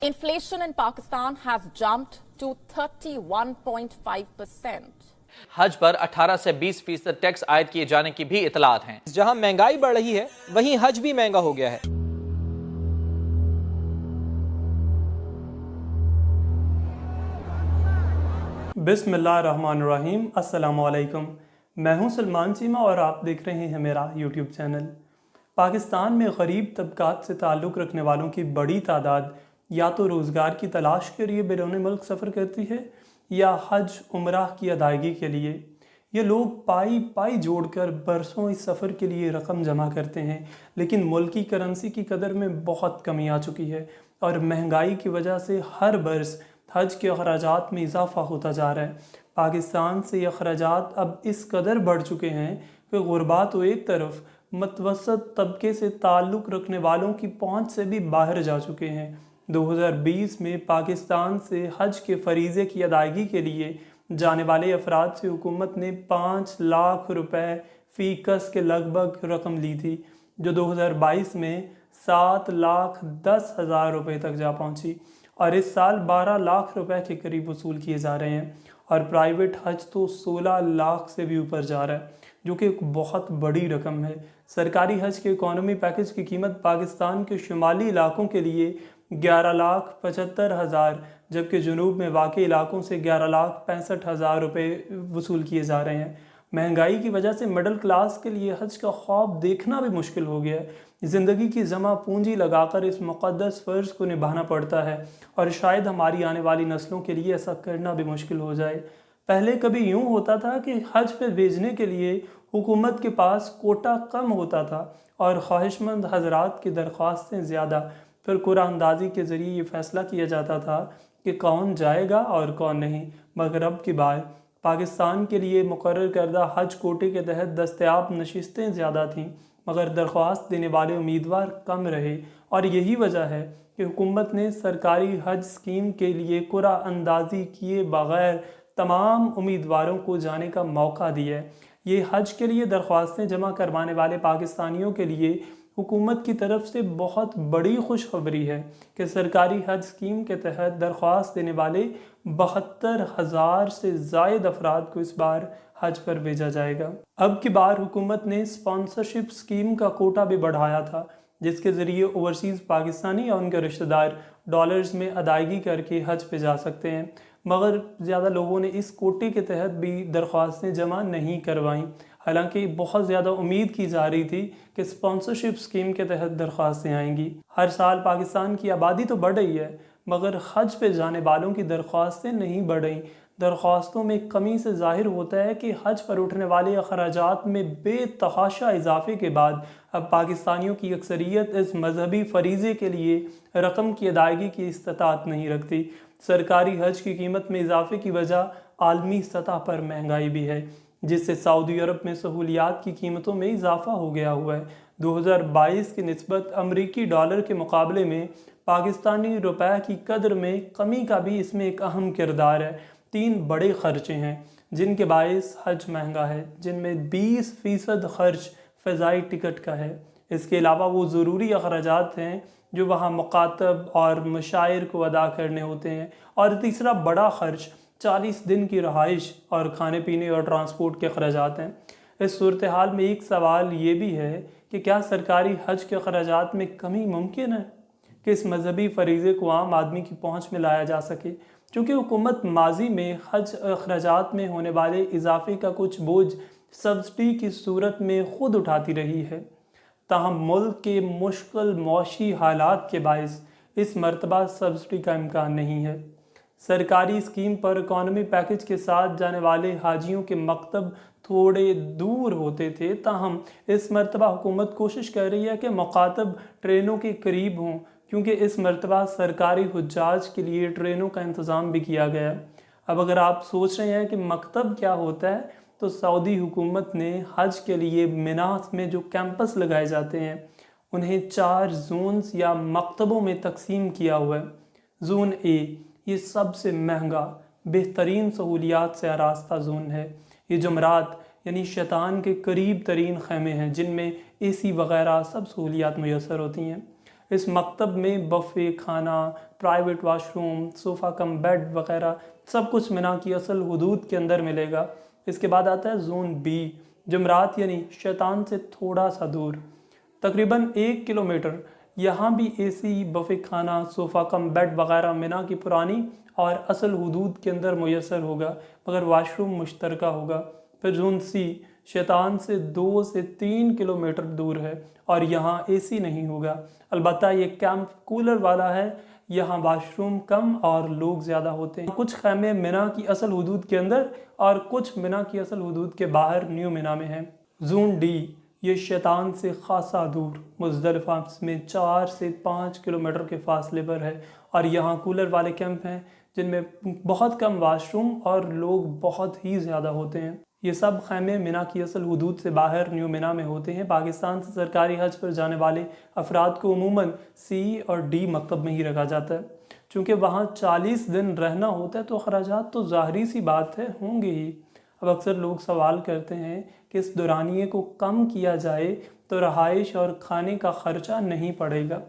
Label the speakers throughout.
Speaker 1: Inflation in Pakistan has jumped to 31.5%.
Speaker 2: حج پر 18 سے 20% tax عائد کیے جانے کی بھی اطلاعات ہیں۔
Speaker 3: جہاں مہنگائی بڑھ رہی ہے وہیں حج بھی مہنگا ہو گیا ہے۔
Speaker 4: بسم اللہ الرحمن الرحیم۔ السلام علیکم، میں ہوں سلمان چیمہ اور آپ دیکھ رہے ہیں میرا یوٹیوب چینل۔ پاکستان میں غریب طبقات سے تعلق رکھنے والوں کی بڑی تعداد یا تو روزگار کی تلاش کے لیے بیرون ملک سفر کرتی ہے یا حج عمرہ کی ادائیگی کے لیے۔ یہ لوگ پائی جوڑ کر برسوں اس سفر کے لیے رقم جمع کرتے ہیں، لیکن ملکی کرنسی کی قدر میں بہت کمی آ چکی ہے اور مہنگائی کی وجہ سے ہر برس حج کے اخراجات میں اضافہ ہوتا جا رہا ہے۔ پاکستان سے یہ اخراجات اب اس قدر بڑھ چکے ہیں کہ غربا تو ایک طرف، متوسط طبقے سے تعلق رکھنے والوں کی پہنچ سے بھی باہر جا چکے ہیں۔ 2020 میں پاکستان سے حج کے فریضے کی ادائیگی کے لیے جانے والے افراد سے حکومت نے 5 لاکھ روپے فی کس کے لگ بھگ رقم لی تھی، جو 2022 میں 7,10,000 روپے تک جا پہنچی اور اس سال 12 لاکھ روپے کے قریب وصول کیے جا رہے ہیں، اور پرائیویٹ حج تو 16 لاکھ سے بھی اوپر جا رہا ہے، جو کہ ایک بہت بڑی رقم ہے۔ سرکاری حج کے اکانومی پیکج کی قیمت پاکستان کے شمالی علاقوں کے لیے 11,75,000 جبکہ جنوب میں واقع علاقوں سے 11,65,000 روپے وصول کیے جا رہے ہیں۔ مہنگائی کی وجہ سے مڈل کلاس کے لیے حج کا خواب دیکھنا بھی مشکل ہو گیا ہے۔ زندگی کی جمع پونجی لگا کر اس مقدس فرض کو نبھانا پڑتا ہے اور شاید ہماری آنے والی نسلوں کے لیے ایسا کرنا بھی مشکل ہو جائے۔ پہلے کبھی یوں ہوتا تھا کہ حج پہ بھیجنے کے لیے حکومت کے پاس کوٹا کم ہوتا تھا اور خواہش مند حضرات کی درخواستیں زیادہ، پھر قرعہ اندازی کے ذریعے یہ فیصلہ کیا جاتا تھا کہ کون جائے گا اور کون نہیں۔ مگر اب کی بار پاکستان کے لیے مقرر کردہ حج کوٹے کے تحت دستیاب نشستیں زیادہ تھیں، مگر درخواست دینے والے امیدوار کم رہے، اور یہی وجہ ہے کہ حکومت نے سرکاری حج اسکیم کے لیے قرعہ اندازی کیے بغیر تمام امیدواروں کو جانے کا موقع دیا ہے۔ یہ حج کے لیے درخواستیں جمع کروانے والے پاکستانیوں کے لیے حکومت کی طرف سے بہت بڑی خوشخبری ہے کہ سرکاری حج اسکیم کے تحت درخواست دینے والے 72,000 سے زائد افراد کو اس بار حج پر بھیجا جائے گا۔ اب کی بار حکومت نے اسپانسرشپ اسکیم کا کوٹا بھی بڑھایا تھا، جس کے ذریعے اوورسیز پاکستانی یا ان کے رشتہ دار ڈالرز میں ادائیگی کر کے حج پہ جا سکتے ہیں، مگر زیادہ لوگوں نے اس کوٹے کے تحت بھی درخواستیں جمع نہیں کروائیں، حالانکہ بہت زیادہ امید کی جا رہی تھی کہ اسپانسرشپ اسکیم کے تحت درخواستیں آئیں گی۔ ہر سال پاکستان کی آبادی تو بڑھ رہی ہے، مگر حج پہ جانے والوں کی درخواستیں نہیں بڑھ رہیں۔ درخواستوں میں کمی سے ظاہر ہوتا ہے کہ حج پر اٹھنے والے اخراجات میں بے تحاشا اضافے کے بعد اب پاکستانیوں کی اکثریت اس مذہبی فریضے کے لیے رقم کی ادائیگی کی استطاعت نہیں رکھتی۔ سرکاری حج کی قیمت میں اضافے کی وجہ عالمی سطح پر مہنگائی بھی ہے، جس سے سعودی عرب میں سہولیات کی قیمتوں میں اضافہ ہو گیا ہوا ہے۔ 2022 کی نسبت امریکی ڈالر کے مقابلے میں پاکستانی روپے کی قدر میں کمی کا بھی اس میں ایک اہم کردار ہے۔ 3 بڑے خرچے ہیں جن کے باعث حج مہنگا ہے، جن میں 20% خرچ فضائی ٹکٹ کا ہے۔ اس کے علاوہ وہ ضروری اخراجات ہیں جو وہاں مخاطب اور مشاعر کو ادا کرنے ہوتے ہیں، اور تیسرا بڑا خرچ 40 دن کی رہائش اور کھانے پینے اور ٹرانسپورٹ کے اخراجات ہیں۔ اس صورتحال میں ایک سوال یہ بھی ہے کہ کیا سرکاری حج کے اخراجات میں کمی ممکن ہے کہ اس مذہبی فریضے کو عام آدمی کی پہنچ میں لایا جا سکے؟ چونکہ حکومت ماضی میں حج اخراجات میں ہونے والے اضافے کا کچھ بوجھ سبسڈی کی صورت میں خود اٹھاتی رہی ہے، تاہم ملک کے مشکل معاشی حالات کے باعث اس مرتبہ سبسڈی کا امکان نہیں ہے۔ سرکاری اسکیم پر اکانومی پیکج کے ساتھ جانے والے حاجیوں کے مکتب تھوڑے دور ہوتے تھے، تاہم اس مرتبہ حکومت کوشش کر رہی ہے کہ مخاطب ٹرینوں کے قریب ہوں، کیونکہ اس مرتبہ سرکاری حجاج کے لیے ٹرینوں کا انتظام بھی کیا گیا۔ اب اگر آپ سوچ رہے ہیں کہ مکتب کیا ہوتا ہے، تو سعودی حکومت نے حج کے لیے مینا میں جو کیمپس لگائے جاتے ہیں انہیں 4 زونز یا مکتبوں میں تقسیم کیا ہوا ہے۔ زون اے یہ سب سے مہنگا، بہترین سہولیات سے آراستہ زون ہے۔ یہ جمرات یعنی شیطان کے قریب ترین خیمے ہیں، جن میں اے سی وغیرہ سب سہولیات میسر ہوتی ہیں۔ اس مکتب میں بفے کھانا، پرائیویٹ واش روم، صوفہ کم بیڈ وغیرہ سب کچھ منا کی اصل حدود کے اندر ملے گا۔ اس کے بعد آتا ہے زون بی، جمرات یعنی شیطان سے تھوڑا سا دور، تقریباً 1 کلومیٹر۔ یہاں بھی اے سی، بفے کھانا، صوفہ کم بیڈ وغیرہ منا کی پرانی اور اصل حدود کے اندر میسر ہوگا، مگر واش روم مشترکہ ہوگا۔ پھر زون سی شیطان سے 2 سے 3 کلومیٹر دور ہے اور یہاں اے سی نہیں ہوگا، البتہ یہ کیمپ کولر والا ہے، یہاں واش روم کم اور لوگ زیادہ ہوتے ہیں۔ کچھ خیمے منا کی اصل حدود کے اندر اور کچھ منا کی اصل حدود کے باہر نیو منا میں ہیں۔ زون ڈی یہ شیطان سے خاصا دور، مزدلفہ میں 4 سے 5 کلومیٹر کے فاصلے پر ہے اور یہاں کولر والے کیمپ ہیں جن میں بہت کم واش روم اور لوگ بہت ہی زیادہ ہوتے ہیں۔ یہ سب خیمے منا کی اصل حدود سے باہر نیو منا میں ہوتے ہیں۔ پاکستان سے سرکاری حج پر جانے والے افراد کو عموماً سی اور ڈی مکتب میں ہی رکھا جاتا ہے، چونکہ وہاں 40 دن رہنا ہوتا ہے تو اخراجات تو ظاہری سی بات ہے ہوں گے ہی۔ اب اکثر لوگ سوال کرتے ہیں کہ اس دورانیے کو کم کیا جائے تو رہائش اور کھانے کا خرچہ نہیں پڑے گا،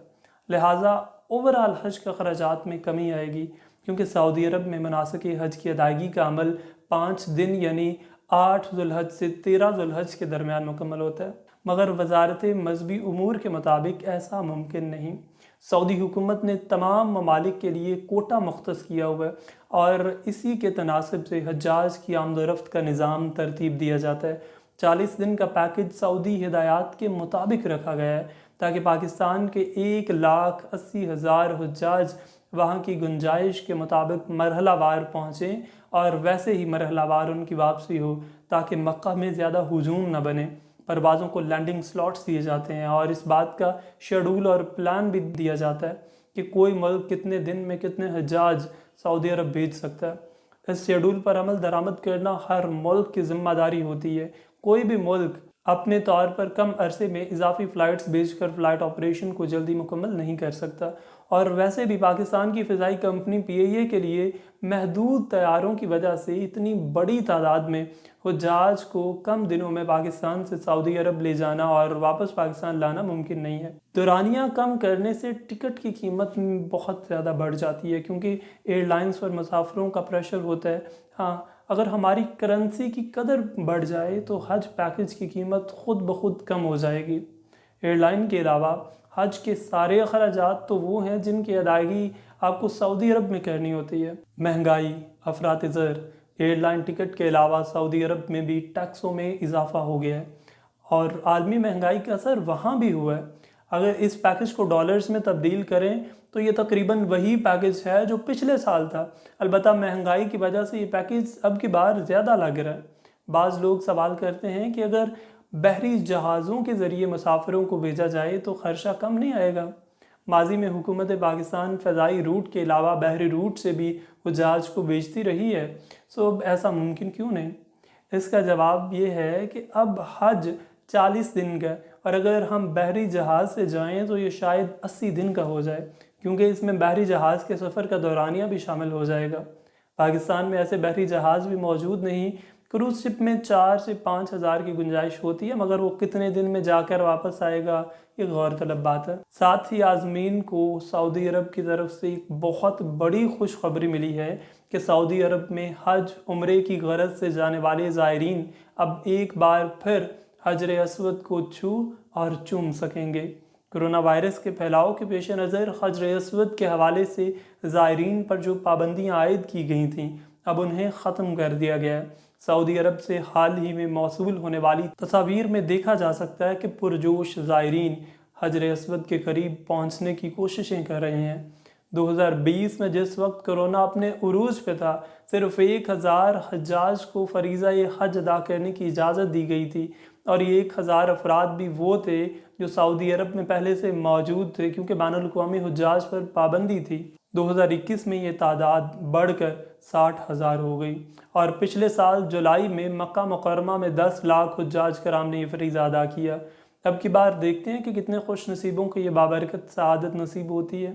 Speaker 4: لہٰذا اوورآل حج کے اخراجات میں کمی آئے گی، کیونکہ سعودی عرب میں مناسک حج کی ادائیگی کا عمل 5 دن یعنی 8 ذوالحج سے 13 ذوالحج کے درمیان مکمل ہوتا ہے، مگر وزارت مذہبی امور کے مطابق ایسا ممکن نہیں۔ سعودی حکومت نے تمام ممالک کے لیے کوٹا مختص کیا ہوا ہے اور اسی کے تناسب سے حجاج کی آمد و رفت کا نظام ترتیب دیا جاتا ہے۔ 40 دن کا پیکج سعودی ہدایات کے مطابق رکھا گیا ہے تاکہ پاکستان کے 1,80,000 حجاج وہاں کی گنجائش کے مطابق مرحلہ وار پہنچیں اور ویسے ہی مرحلہ وار ان کی واپسی ہو، تاکہ مکہ میں زیادہ ہجوم نہ بنے۔ پروازوں کو لینڈنگ سلاٹس دیے جاتے ہیں اور اس بات کا شیڈول اور پلان بھی دیا جاتا ہے کہ کوئی ملک کتنے دن میں کتنے حجاج سعودی عرب بھیج سکتا ہے۔ اس شیڈول پر عمل درآمد کرنا ہر ملک کی ذمہ داری ہوتی ہے۔ کوئی بھی ملک اپنے طور پر کم عرصے میں اضافی فلائٹس بھیج کر فلائٹ آپریشن کو جلدی مکمل نہیں کر سکتا، اور ویسے بھی پاکستان کی فضائی کمپنی پی اے اے کے لیے محدود طیاروں کی وجہ سے اتنی بڑی تعداد میں حجاج کو کم دنوں میں پاکستان سے سعودی عرب لے جانا اور واپس پاکستان لانا ممکن نہیں ہے۔ دورانیہ کم کرنے سے ٹکٹ کی قیمت بہت زیادہ بڑھ جاتی ہے، کیونکہ ایئر لائنز پر مسافروں کا پریشر ہوتا ہے۔ ہاں، اگر ہماری کرنسی کی قدر بڑھ جائے تو حج پیکج کی قیمت خود بخود کم ہو جائے گی۔ ایئر لائن کے علاوہ حج کے سارے اخراجات تو وہ ہیں جن کی ادائیگی آپ کو سعودی عرب میں کرنی ہوتی ہے۔ مہنگائی، افراط زر، ایئر لائن ٹکٹ کے علاوہ سعودی عرب میں بھی ٹیکسوں میں اضافہ ہو گیا ہے اور عالمی مہنگائی کا اثر وہاں بھی ہوا ہے۔ اگر اس پیکج کو ڈالرز میں تبدیل کریں تو یہ تقریباً وہی پیکج ہے جو پچھلے سال تھا، البتہ مہنگائی کی وجہ سے یہ پیکج اب کی بار زیادہ لگ رہا ہے۔ بعض لوگ سوال کرتے ہیں کہ اگر بحری جہازوں کے ذریعے مسافروں کو بھیجا جائے تو خرچہ کم نہیں آئے گا؟ ماضی میں حکومت پاکستان فضائی روٹ کے علاوہ بحری روٹ سے بھی حجاج کو بھیجتی رہی ہے، اب ایسا ممکن کیوں نہیں؟ اس کا جواب یہ ہے کہ اب حج 40 دن کا، اور اگر ہم بحری جہاز سے جائیں تو یہ شاید 80 دن کا ہو جائے، کیونکہ اس میں بحری جہاز کے سفر کا دورانیہ بھی شامل ہو جائے گا۔ پاکستان میں ایسے بحری جہاز بھی موجود نہیں۔ کروز شپ میں 4 سے 5 ہزار کی گنجائش ہوتی ہے، مگر وہ کتنے دن میں جا کر واپس آئے گا یہ غور طلب بات ہے۔ ساتھ ہی عازمین کو سعودی عرب کی طرف سے ایک بہت بڑی خوشخبری ملی ہے کہ سعودی عرب میں حج عمرے کی غرض سے جانے والے زائرین اب ایک بار پھر حجر اسود کو چھو اور چوم سکیں گے۔ کرونا وائرس کے پھیلاؤ کے پیش نظر حجر اسود کے حوالے سے زائرین پر جو پابندیاں عائد کی گئی تھیں اب انہیں ختم کر دیا گیا ہے۔ سعودی عرب سے حال ہی میں موصول ہونے والی تصاویر میں دیکھا جا سکتا ہے کہ پرجوش زائرین حجر اسود کے قریب پہنچنے کی کوششیں کر رہے ہیں۔ 2020 میں جس وقت کرونا اپنے عروج پہ تھا، صرف 1000 حجاج کو فریضہ حج ادا کرنے کی اجازت دی گئی تھی، اور یہ 1000 افراد بھی وہ تھے جو سعودی عرب میں پہلے سے موجود تھے، کیونکہ بین الاقوامی حجاج پر پابندی تھی۔ 2021 میں یہ تعداد بڑھ کر 60,000 ہو گئی، اور پچھلے سال جولائی میں مکہ مکرمہ میں 10 لاکھ حجاج کرام نے یہ فریضہ ادا کیا۔ اب کی بار دیکھتے ہیں کہ کتنے خوش نصیبوں کو یہ بابرکت سعادت نصیب ہوتی ہے۔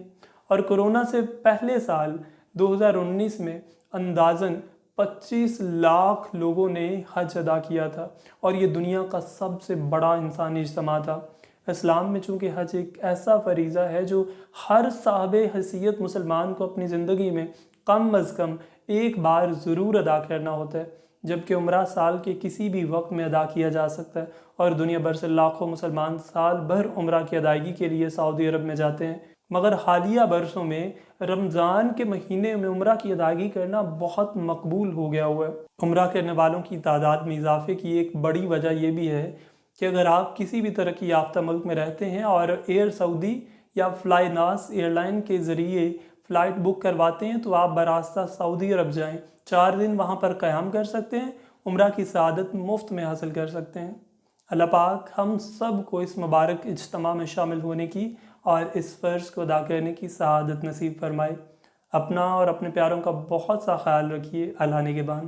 Speaker 4: اور کرونا سے پہلے سال 2019 میں اندازاً 25 لاکھ لوگوں نے حج ادا کیا تھا، اور یہ دنیا کا سب سے بڑا انسانی اجتماع تھا۔ اسلام میں چونکہ حج ایک ایسا فریضہ ہے جو ہر صاحب حیثیت مسلمان کو اپنی زندگی میں کم از کم ایک بار ضرور ادا کرنا ہوتا ہے، جبکہ عمرہ سال کے کسی بھی وقت میں ادا کیا جا سکتا ہے، اور دنیا بھر سے لاکھوں مسلمان سال بھر عمرہ کی ادائیگی کے لیے سعودی عرب میں جاتے ہیں۔ مگر حالیہ برسوں میں رمضان کے مہینے میں عمرہ کی ادائیگی کرنا بہت مقبول ہو گیا ہوا ہے۔ عمرہ کرنے والوں کی تعداد میں اضافے کی ایک بڑی وجہ یہ بھی ہے کہ اگر آپ کسی بھی ترقی یافتہ ملک میں رہتے ہیں اور ایئر سعودی یا فلائی ناس ایئر لائن کے ذریعے فلائٹ بک کرواتے ہیں تو آپ براستہ سعودی عرب جائیں، 4 دن وہاں پر قیام کر سکتے ہیں، عمرہ کی سعادت مفت میں حاصل کر سکتے ہیں۔ اللہ پاک ہم سب کو اس مبارک اجتماع میں شامل ہونے کی اور اس فرض کو ادا کرنے کی سعادت نصیب فرمائے۔ اپنا اور اپنے پیاروں کا بہت سا خیال رکھیے۔ اللہ نگہبان۔